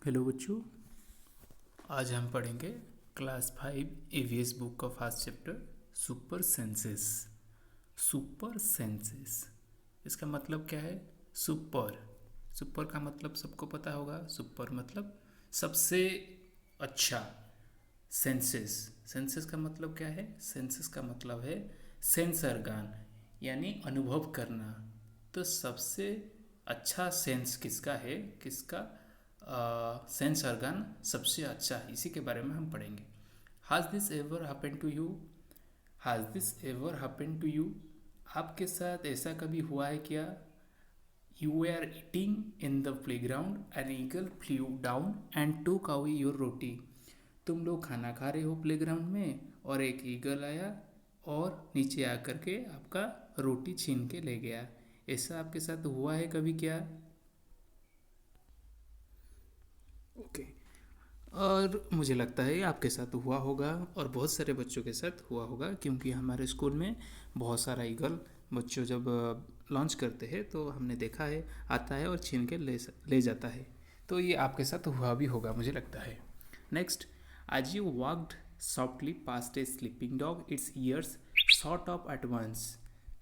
Hello बच्चों, आज हम पढ़ेंगे क्लास 5 ईवीएस बुक का first chapter super senses. Super senses इसका मतलब क्या है? सुपर। सुपर का मतलब सबको पता होगा। सुपर मतलब सबसे अच्छा। सेंसेस, सेंसेस का मतलब क्या है? सेंसेस का मतलब है सेंस organ, यानी अनुभव करना। तो सबसे अच्छा सेंस किसका है? किसका सेंस organ सबसे अच्छा है, इसी के बारे में हम पढ़ेंगे। Has this ever happen to you? Has this ever happen to you? आपके साथ ऐसा कभी हुआ है क्या? You were eating in the playground, an eagle flew down and took away your roti. तुम लोग खाना खा रहे हो प्लेग्राउंड में और एक ईगल आया और नीचे आकर के आपका रोटी छीन के ले गया। ऐसा आपके साथ हुआ है कभी क्या? ओके। और मुझे लगता है आपके साथ हुआ होगा और बहुत सारे बच्चों के साथ हुआ होगा, क्योंकि हमारे स्कूल में बहुत सारा ईगल बच्चों जब लॉन्च करते हैं तो हमने देखा है आता है और छीन के ले जाता है। तो ये आपके साथ हुआ भी होगा मुझे लगता है। नेक्स्ट, आज you walked softly past a sleeping dog, its ears shot off at once.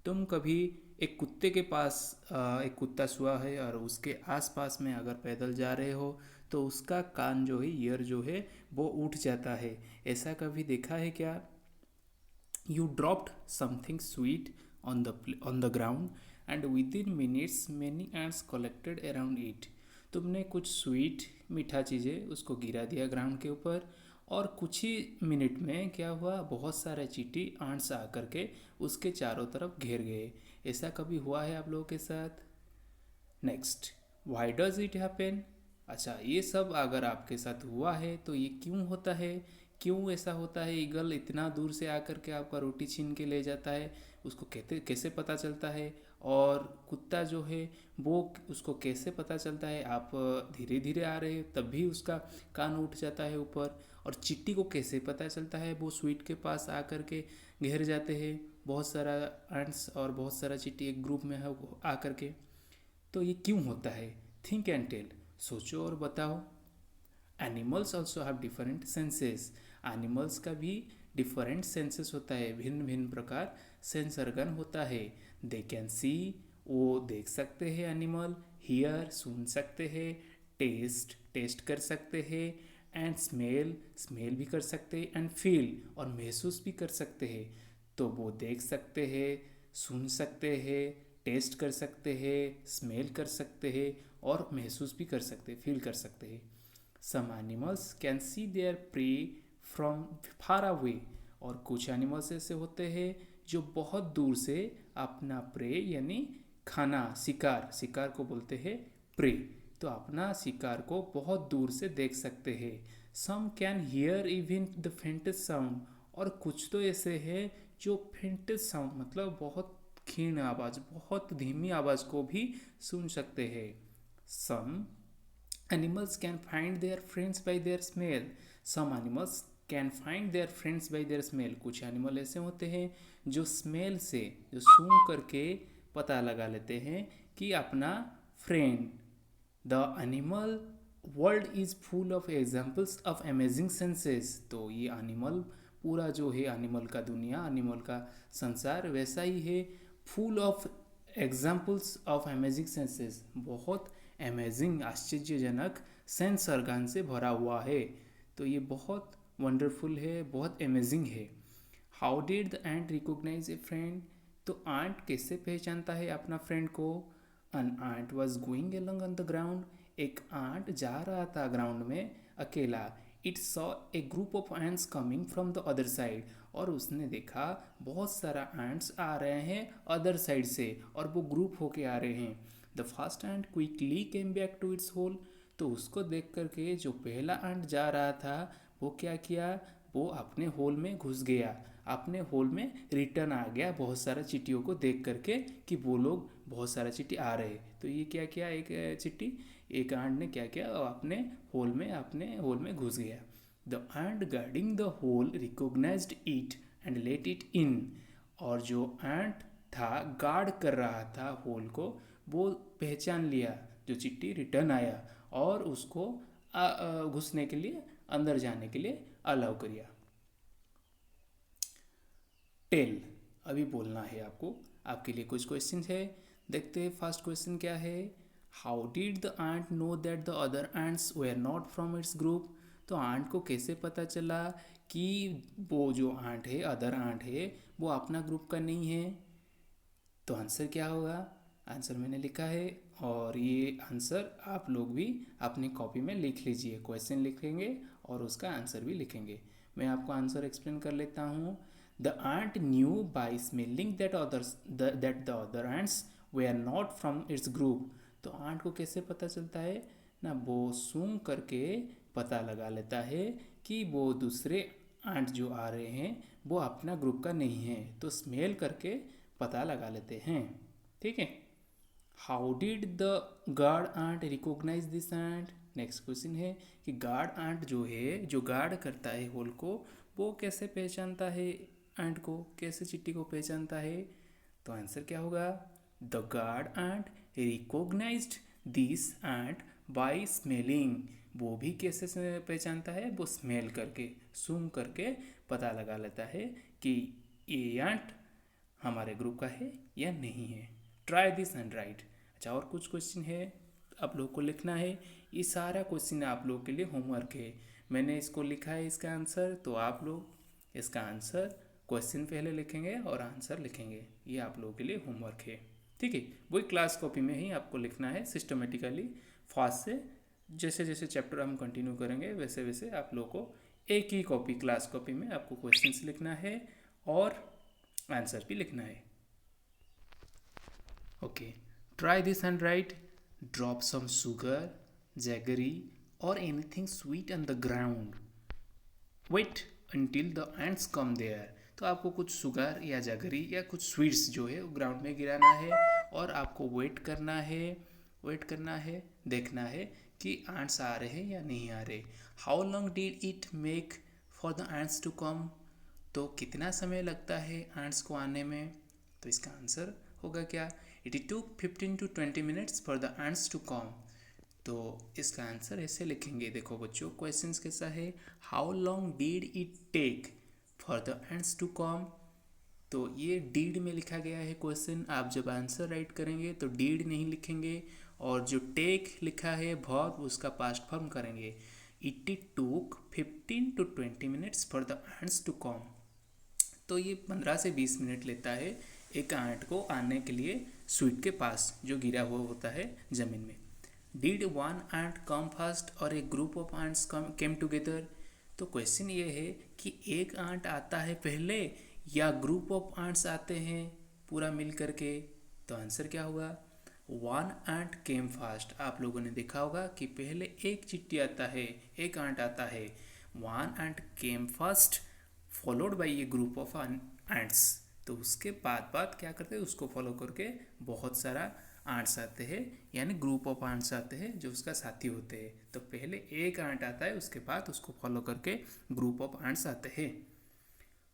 तुम कभी एक कुत्ते के पास एक कुत्ता सोया है और उसके आसपास में अगर पैदल जा रहे हो तो उसका कान जो है, ईयर जो है, वो उठ जाता है। ऐसा कभी देखा है क्या? You dropped something sweet on the ground and with in minutes many ends collected around it. तुमने कुछ स्वीट मीठा चीज़ें उसको गिरा दिया ग्राउंड के ऊपर और कुछ ही मिनट में क्या हुआ, बहुत सारे चींटी आंट्स आकर के उसके चारों तरफ घेर गए। ऐसा कभी हुआ है आप लोगों के साथ? Next, why does it happen? अच्छा, ये सब अगर आपके साथ हुआ है तो ये क्यों होता है? क्यों ऐसा होता है? ईगल इतना दूर से आकर के आपका रोटी छीन के ले जाता है, उसको कहते कैसे पता चलता है? और कुत्ता जो है वो, उसको कैसे पता चलता है आप धीरे धीरे आ रहे हो तब भी उसका कान उठ जाता है ऊपर? और चिट्टी को कैसे पता चलता है वो स्वीट के पास आकर के घेर जाते हैं बहुत सारा एंट्स और बहुत सारा चिट्टी एक ग्रुप में है आकर के? तो ये क्यों होता है? थिंक एंड टेल, सोचो और बताओ। Animals also have different senses. Animals का भी डिफरेंट सेंसेस होता है, भिन्न भिन्न प्रकार सेंस organ होता है। दे कैन सी, वो देख सकते हैं एनिमल। हियर, सुन सकते हैं। टेस्ट, टेस्ट कर सकते हैं। एंड स्मेल, स्मेल भी कर सकते हैं। एंड फील, और महसूस भी कर सकते हैं। तो वो देख सकते हैं, सुन सकते हैं, टेस्ट कर सकते हैं, स्मेल कर सकते हैं और महसूस भी कर सकते हैं, फील कर सकते हैं। Some animals can see their prey from far away. और कुछ एनिमल्स ऐसे होते हैं जो बहुत दूर से अपना प्रे यानी खाना, शिकार, शिकार को बोलते हैं प्रे। तो अपना शिकार को बहुत दूर से देख सकते हैं। Some can hear even the faintest sound. और कुछ तो ऐसे हैं जो फेंटेस्ट साउंड मतलब बहुत क्षीण आवाज़, बहुत धीमी आवाज़ को भी सुन सकते हैं। सम animals can find their friends by their smell. Some animals can find their friends by their smell. कुछ एनिमल ऐसे होते हैं जो स्मेल से, जो सूंघ करके पता लगा लेते हैं कि अपना friend. The animal world is full of examples of amazing senses. तो ये एनिमल पूरा जो है, एनिमल का दुनिया, एनिमल का संसार वैसा ही है, full of examples of amazing senses, बहुत अमेजिंग, आश्चर्यजनक सेंस organ से भरा हुआ है। तो ये बहुत वंडरफुल है, बहुत अमेजिंग है। How did the ant recognise a friend? तो आंट कैसे पहचानता है अपना फ्रेंड को? An ant was going along on the ground. एक आंट जा रहा था ग्राउंड में अकेला। It saw a group of ants coming from the other side. और उसने देखा बहुत सारा एंट्स आ रहे हैं अदर साइड से और वो ग्रुप होके आ रहे हैं। The first ant quickly came back to its hole. तो उसको देख करके जो पहला एंट जा रहा था वो क्या किया, वो अपने होल में घुस गया, अपने होल में रिटर्न आ गया बहुत सारा चिट्टियों को देख करके कि वो लोग बहुत सारा चिट्टी आ रहे। तो ये क्या किया, एक चिट्टी, एक एंट ने क्या किया, अपने होल में घुस गया। The ant guarding the hole recognised it and let it in. और जो एंट था, गार्ड कर रहा था होल को, वो पहचान लिया जो चिट्टी रिटर्न आया और उसको घुसने के लिए, अंदर जाने के लिए अलाउ करिए। टेल, अभी बोलना है आपको, आपके लिए कुछ क्वेश्चन है, देखते हैं। फर्स्ट क्वेश्चन क्या है, how did the ant know that the other ants were not from its group. तो आंट को कैसे पता चला कि वो जो आंट है, अदर आंट है, वो अपना ग्रुप का नहीं है। तो आंसर क्या होगा, आंसर मैंने लिखा है, और ये आंसर आप लोग भी अपनी कॉपी में लिख लीजिए। क्वेश्चन लिखेंगे और उसका आंसर भी लिखेंगे। मैं आपको आंसर एक्सप्लेन कर लेता हूँ। The ant knew by smelling that the other ants they are not from its group. तो आंट को कैसे पता चलता है ना, वो सूंघ करके पता लगा लेता है कि वो दूसरे आंट जो आ रहे हैं वो अपना ग्रुप का नहीं है, तो स्मेल करके पता लगा लेते हैं। ठीक है। How did the guard ant recognise this ant. Next question है कि गार्ड आंट जो है, जो गार्ड करता है होल को, वो कैसे पहचानता है आंट को, कैसे चिट्टी को पहचानता है। तो आंसर क्या होगा, the guard ant recognised this ant by smelling. वो भी कैसे से पहचानता है, वो स्मेल करके, सूंघ करके पता लगा लेता है कि ये आंट हमारे ग्रुप का है या नहीं है। Try this and right. अच्छा, और कुछ क्वेश्चन है आप लोग को लिखना है। ये सारा क्वेश्चन आप लोग के लिए होमवर्क है। मैंने इसको लिखा है इसका आंसर, तो आप लोग इसका आंसर, क्वेश्चन पहले लिखेंगे और आंसर लिखेंगे। ये आप लोगों के लिए होमवर्क है। ठीक है, वही क्लास कॉपी में ही आपको लिखना है सिस्टमेटिकली, फास्ट से। जैसे जैसे चैप्टर हम कंटिन्यू करेंगे वैसे वैसे आप लोग को एक ही कॉपी, क्लास कॉपी में आपको क्वेश्चंस लिखना है और आंसर भी लिखना है। Okay, try this and write. Drop some sugar, jaggery और anything sweet on the ground, wait until the ants come there. तो आपको कुछ शुगर या जगरी या कुछ स्वीट्स जो है ग्राउंड में गिराना है और आपको वेट करना है, वेट करना है, देखना है कि आंट्स आ रहे हैं या नहीं आ रहे। How long did it make for the ants to come. तो कितना समय लगता है आंट्स को आने में। तो इसका आंसर होगा क्या, it took 15 to 20 minutes for the ants to come. तो इसका आंसर ऐसे लिखेंगे, देखो बच्चों क्वेश्चंस कैसा है, how long did it take for the ants to come. तो ये डीड में लिखा गया है क्वेश्चन। आप जब आंसर राइट करेंगे तो डीड नहीं लिखेंगे, और जो टेक लिखा है वर्ब, उसका पास्ट फॉर्म करेंगे। It took 15 to 20 minutes for the ants to come. तो ये 15 से 20 मिनट लेता है एक आंट को आने के लिए स्वीट के पास जो गिरा हुआ होता है ज़मीन में। Did one ant come first और a group of ants came together. तो क्वेश्चन ये है कि एक आंट आता है पहले या ग्रुप ऑफ आंट्स आते हैं पूरा मिल करके। तो आंसर क्या होगा, वन आंट केम फर्स्ट। आप लोगों ने देखा होगा कि पहले एक चिट्टी आता है, एक आंट आता है, one ant came first followed by a group of ants. तो उसके बाद क्या करते हैं, उसको फॉलो करके बहुत सारा आंट्स आते हैं, यानी ग्रुप ऑफ आंट्स आते हैं जो उसका साथी होते हैं। तो पहले एक आंट आता है, उसके बाद उसको फॉलो करके ग्रुप ऑफ आंट्स आते हैं।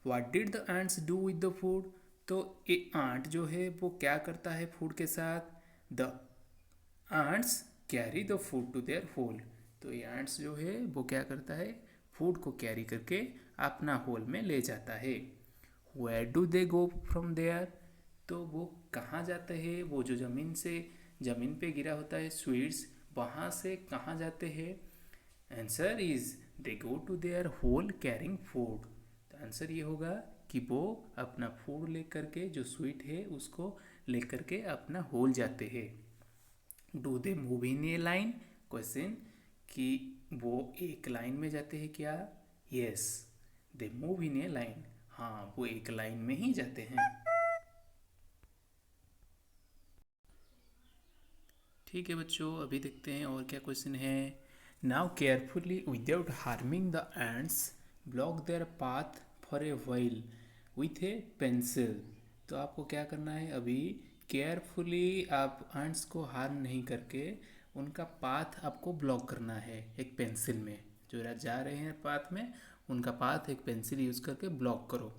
What did the ants do with the food. तो ये आंट जो है वो क्या करता है फूड के साथ, the ants carry the food to their hole. तो ये आंट्स जो है वो क्या करता है, फूड को कैरी करके अपना होल में ले जाता है। Where do they go from there. तो वो कहाँ जाते हैं, वो जो ज़मीन पे गिरा होता है स्वीट्स, वहाँ से कहाँ जाते हैं। Answer is they go to their hole carrying food. तो आंसर ये होगा कि वो अपना फूड लेकर के, जो स्वीट है उसको लेकर के अपना होल जाते हैं। Do they move in A line. Question कि वो एक लाइन में जाते हैं क्या। Yes, they move in A line. हाँ, वो एक लाइन में ही जाते हैं। ठीक है बच्चों, अभी देखते हैं और क्या क्वेश्चन है। Now carefully without harming the ends block there path for a while with A pencil. तो आपको क्या करना है, अभी केयरफुली आप एंड्स को हार्म नहीं करके उनका पाथ आपको ब्लॉक करना है एक पेंसिल में। जो जा रहे हैं पाथ में, उनका पाथ एक पेंसिल यूज़ करके ब्लॉक करो।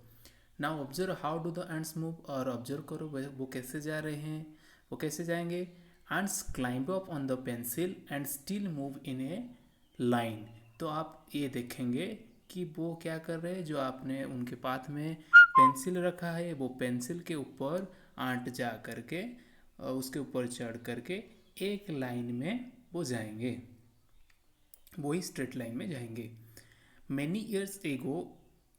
Now observe how do the ends move. और ऑब्जर्व करो वो कैसे जा रहे हैं, वो कैसे जाएंगे। Ants climb up on the pencil and still move in a line. तो आप ये देखेंगे कि वो क्या कर रहे हैं, जो आपने उनके पाथ में पेंसिल रखा है वो पेंसिल के ऊपर आंट जा करके उसके ऊपर चढ़ करके एक लाइन में वो जाएंगे, वही स्ट्रेट लाइन में जाएंगे। Many years ago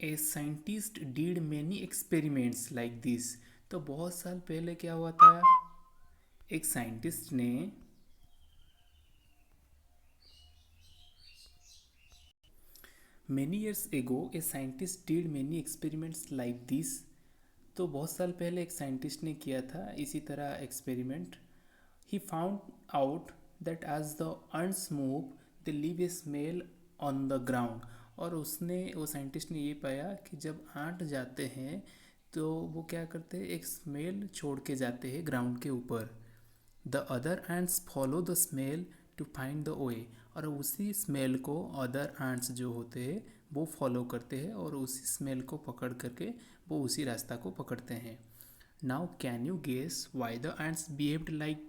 a scientist did many experiments like this. तो बहुत साल पहले क्या हुआ था, एक साइंटिस्ट ने many years ago a scientist did many experiments like this. तो बहुत साल पहले एक साइंटिस्ट ने किया था इसी तरह experiment. He found out that as the अर्न्स move they leave a smell on the ground. और उसने वो साइंटिस्ट ने ये पाया कि जब आंट जाते हैं तो वो क्या करते हैं, एक स्मेल छोड़ के जाते हैं ग्राउंड के ऊपर। The other ants follow the smell to find the way. और उसी स्मेल को अदर एंड्स जो होते हैं वो फॉलो करते हैं और उसी स्मेल को पकड़ करके वो उसी रास्ता को पकड़ते हैं। Now can you guess why the ants behaved like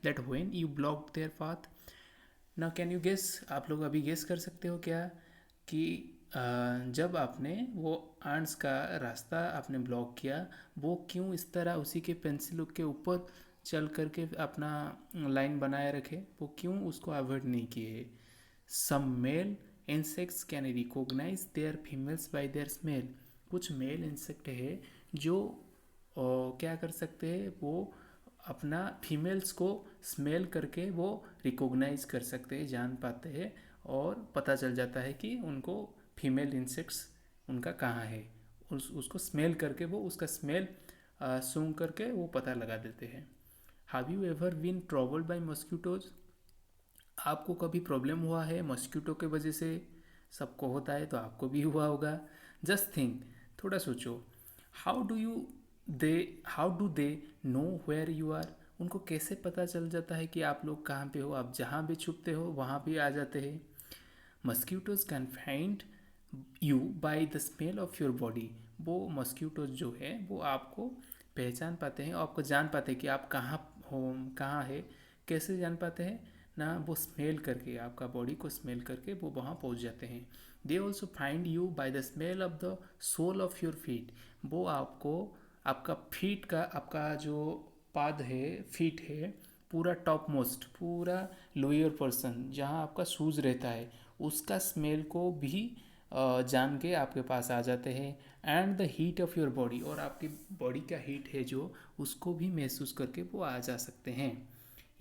that when you blocked their path? Now can you guess, आप लोग अभी गेस कर सकते हो क्या कि जब आपने वो आंट्स का रास्ता आपने ब्लॉक किया वो क्यों इस तरह उसी के पेंसिल के ऊपर चल करके अपना लाइन बनाए रखे, वो क्यों उसको अवॉइड नहीं किए। Some male insects can recognize their females by their smell. कुछ मेल इंसेक्ट है जो क्या कर सकते हैं, वो अपना फीमेल्स को स्मेल करके वो रिकॉग्नाइज कर सकते हैं, जान पाते हैं और पता चल जाता है कि उनको फीमेल इंसेक्ट्स उनका कहाँ है। उसको स्मेल करके वो उसका स्मेल सूंघ करके वो पता लगा देते हैं। Have you ever been troubled by mosquitoes? आपको कभी प्रॉब्लम हुआ है मॉस्किटो के वजह से? सबको होता है तो आपको भी हुआ होगा। जस्ट थिंक, थोड़ा सोचो, how do you they how do they know where you are? उनको कैसे पता चल जाता है कि आप लोग कहाँ पे हो? आप जहाँ भी छुपते हो वहाँ भी आ जाते हैं। Mosquitoes can find you by the smell of your body. वो मस्क्यूटोज जो है वो आपको पहचान पाते हैं और आपको जान पाते हैं कि आप कहाँ हो, कहाँ है। कैसे जान पाते हैं ना, वो स्मेल करके, आपका बॉडी को स्मेल करके वो वहाँ पहुँच जाते हैं। They also find you by the smell of the sole of your feet. वो आपको आपका फीट का, आपका जो पाद है, फीट है, पूरा टॉप मोस्ट, पूरा लोअर पर्सन जहाँ आपका शूज़ रहता है उसका स्मेल को भी जान के आपके पास आ जाते हैं। And the heat of your body, और आपकी बॉडी का हीट है जो उसको भी महसूस करके वो आ जा सकते हैं।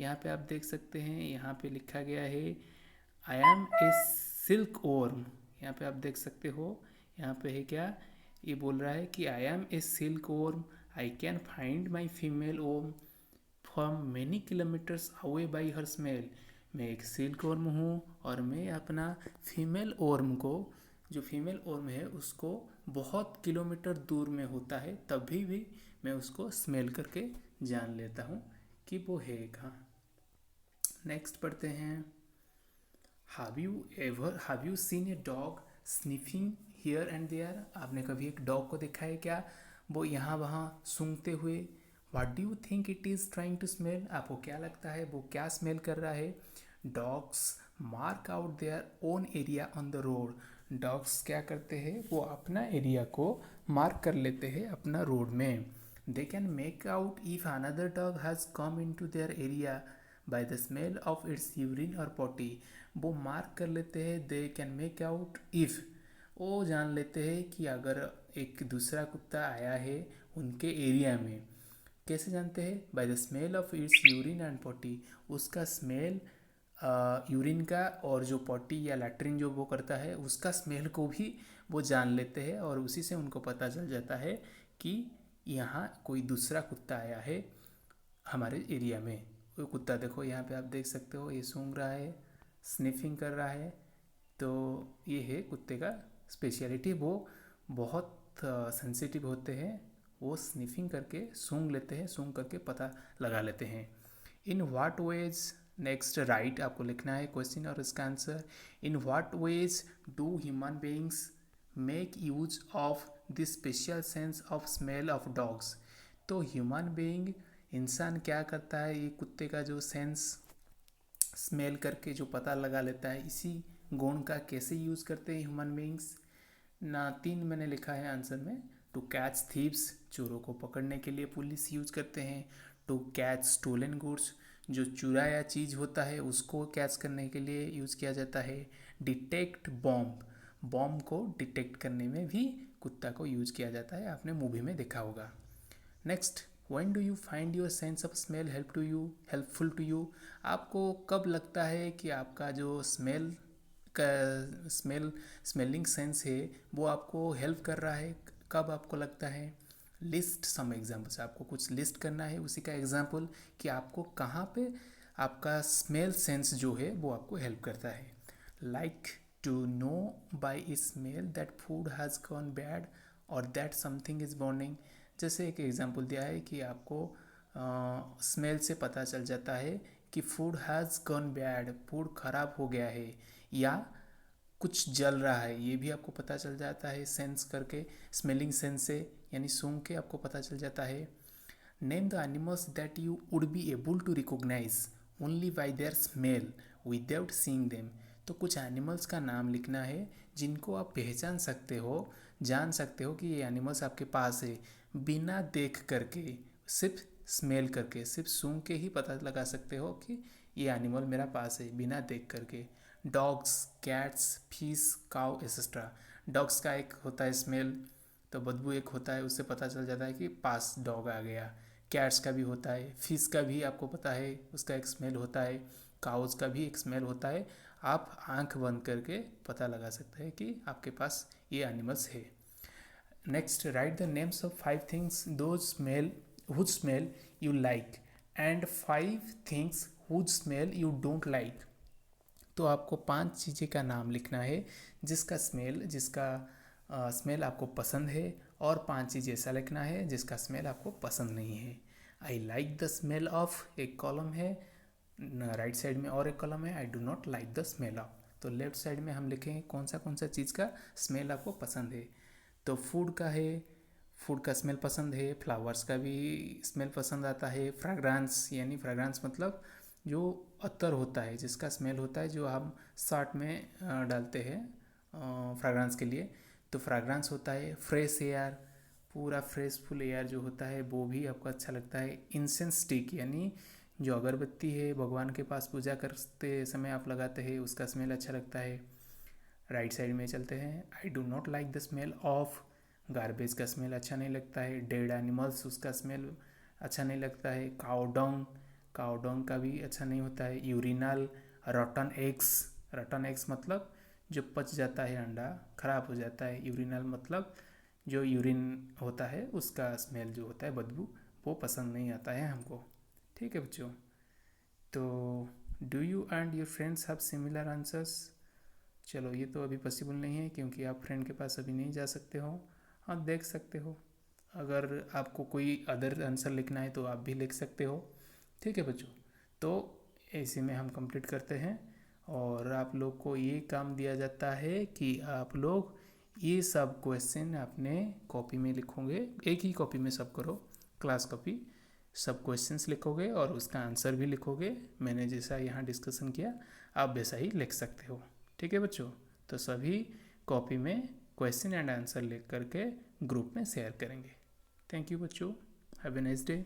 यहाँ पे आप देख सकते हैं, यहाँ पे लिखा गया है I am a silkworm. यहाँ पे आप देख सकते हो, यहाँ पे है क्या, ये बोल रहा है कि I am a silkworm, I can find my female worm from many kilometres away by her smell. मैं एक सिल्क वर्म हूँ और मैं अपना फीमेल वर्म को, जो फीमेल वर्म है उसको बहुत किलोमीटर दूर में होता है तभी भी मैं उसको स्मेल करके जान लेता हूँ कि वो है कहाँ। नेक्स्ट पढ़ते हैं। Have you seen a dog sniffing here and there? आपने कभी एक डॉग को देखा है क्या, वो यहाँ वहाँ सूंघते हुए? What do you think it is trying to smell? आपको क्या लगता है वो क्या स्मेल कर रहा है? Dogs mark out their own area on the road. Dogs क्या करते हैं, वो अपना एरिया को मार्क कर लेते हैं अपना रोड में। They can make out if another dog has come in to their area by the smell of its urine और पॉटी। वो मार्क कर लेते हैं, they can make out if, वो जान लेते हैं कि अगर एक दूसरा कुत्ता आया है उनके एरिया में। कैसे जानते हैं? Bye the smell of its urine and potty. उसका स्मेल यूरिन का और जो पॉटी या लैट्रिन जो वो करता है उसका स्मेल को भी वो जान लेते हैं और उसी से उनको पता चल जाता है कि यहाँ कोई दूसरा कुत्ता आया है हमारे एरिया में। वो कुत्ता देखो यहाँ पे आप देख सकते हो, ये सूंघ रहा है, स्निफिंग कर रहा है। तो ये है कुत्ते का स्पेशलिटी, वो बहुत सेंसिटिव होते हैं, वो स्निफिंग करके सूंघ लेते हैं, सूंघ करके पता लगा लेते हैं। In what ways, next write आपको लिखना है क्वेश्चन और इसका answer. In what ways do human beings make use of this special sense of smell of dogs? तो ह्यूमन बीइंग, इंसान क्या करता है, ये कुत्ते का जो सेंस स्मेल करके जो पता लगा लेता है, इसी गुण का कैसे यूज़ करते हैं ह्यूमन बींग्स ना। 3 मैंने लिखा है आंसर में। टू कैच थीव्स, चोरों को पकड़ने के लिए पुलिस यूज़ करते हैं। टू कैच स्टोलन गुड्स, जो चुराया चीज़ होता है उसको कैच करने के लिए यूज़ किया जाता है। डिटेक्ट बॉम्ब, बॉम्ब को डिटेक्ट करने में भी कुत्ता को यूज़ किया जाता है, आपने मूवी में देखा होगा। Next, when do you find your sense of smell helpful to you, आपको कब लगता है कि आपका जो स्मेलिंग सेंस है वो आपको हेल्प कर रहा है, कब आपको लगता है। लिस्ट सम एग्जाम्पल्स, आपको कुछ लिस्ट करना है उसी का एग्जाम्पल कि आपको कहाँ पे आपका स्मेल सेंस जो है वो आपको हेल्प करता है। Like to know by smell that food has gone bad और दैट समथिंग इज़ बर्निंग। जैसे एक एग्जांपल दिया है कि आपको स्मेल से पता चल जाता है कि food has gone bad, food ख़राब हो गया है या कुछ जल रहा है, ये भी आपको पता चल जाता है सेंस करके, स्मेलिंग सेंस से, यानी सूंघ के आपको पता चल जाता है। Name the animals that you would be able to recognise only by their smell without seeing them. तो कुछ एनिमल्स का नाम लिखना है जिनको आप पहचान सकते हो, जान सकते हो कि ये एनिमल्स आपके पास है बिना देख करके, सिर्फ स्मेल करके, सिर्फ सूंघ के ही पता लगा सकते हो कि ये एनिमल मेरा पास है बिना देख करके। Dogs, cats, fish, cow etcetera. Dogs का एक होता है स्मेल, तो बदबू एक होता है, उससे पता चल जाता है कि पास डॉग आ गया। कैट्स का भी होता है, फिश का भी आपको पता है उसका एक स्मेल होता है, काउज का भी एक स्मेल होता है। आप आंख बंद करके पता लगा सकते हैं कि आपके पास ये एनिमल्स है। Next, write the names of 5 things whose smell you like and 5 things whose smell you don't like. तो आपको 5 चीज़ें का नाम लिखना है जिसका स्मेल आपको पसंद है, और 5 चीज़ ऐसा लिखना है जिसका स्मेल आपको पसंद नहीं है। I like the smell of, एक कॉलम है, राइट साइड में और एक कॉलम है I do not like the smell of. तो लेफ्ट साइड में हम लिखेंगे कौन सा चीज़ का स्मेल आपको पसंद है। तो फूड का है, फूड का स्मेल पसंद है। फ्लावर्स का भी स्मेल पसंद आता है। फ्रेग्रेंस, यानी फ्रेग्रेंस मतलब जो अत्तर होता है, जिसका स्मेल होता है, जो हम शर्ट में डालते हैं फ्रेग्रेंस के लिए, तो फ्रेग्रेंस होता है। फ्रेश एयर, पूरा फ्रेशफुल एयर जो होता है वो भी आपको अच्छा लगता है। इंसेंस स्टिक, यानी जो अगरबत्ती है भगवान के पास पूजा करते समय आप लगाते हैं, उसका स्मेल अच्छा लगता है। राइट साइड में चलते हैं। I do not like the smell of, garbage का स्मेल अच्छा नहीं लगता है। डेड एनिमल्स, उसका स्मेल अच्छा नहीं लगता है। काउडोंग, काउडोंग का भी अच्छा नहीं होता है। यूरिनल, रॉटन एग्स, रॉटन एग्स मतलब जो पच जाता है अंडा, ख़राब हो जाता है। यूरिनल मतलब जो यूरिन होता है उसका स्मेल जो होता है, बदबू, वो पसंद नहीं आता है हमको। ठीक है बच्चों, तो do you and your friends have similar answers. चलो ये तो अभी पॉसिबल नहीं है क्योंकि आप फ्रेंड के पास अभी नहीं जा सकते हो। हाँ, देख सकते हो, अगर आपको कोई अदर आंसर लिखना है तो आप भी लिख सकते हो। ठीक है बच्चों, तो ऐसे में हम कंप्लीट करते हैं, और आप लोग को ये काम दिया जाता है कि आप लोग ये सब क्वेश्चन अपने कॉपी में लिखोगे। एक ही कॉपी में सब करो, क्लास कॉपी, सब क्वेश्चंस लिखोगे और उसका आंसर भी लिखोगे। मैंने जैसा यहाँ डिस्कशन किया आप वैसा ही लिख सकते हो। ठीक है बच्चों, तो सभी कॉपी में क्वेश्चन एंड आंसर लिख करके ग्रुप में शेयर करेंगे। थैंक यू बच्चों, हैव ए नाइस डे।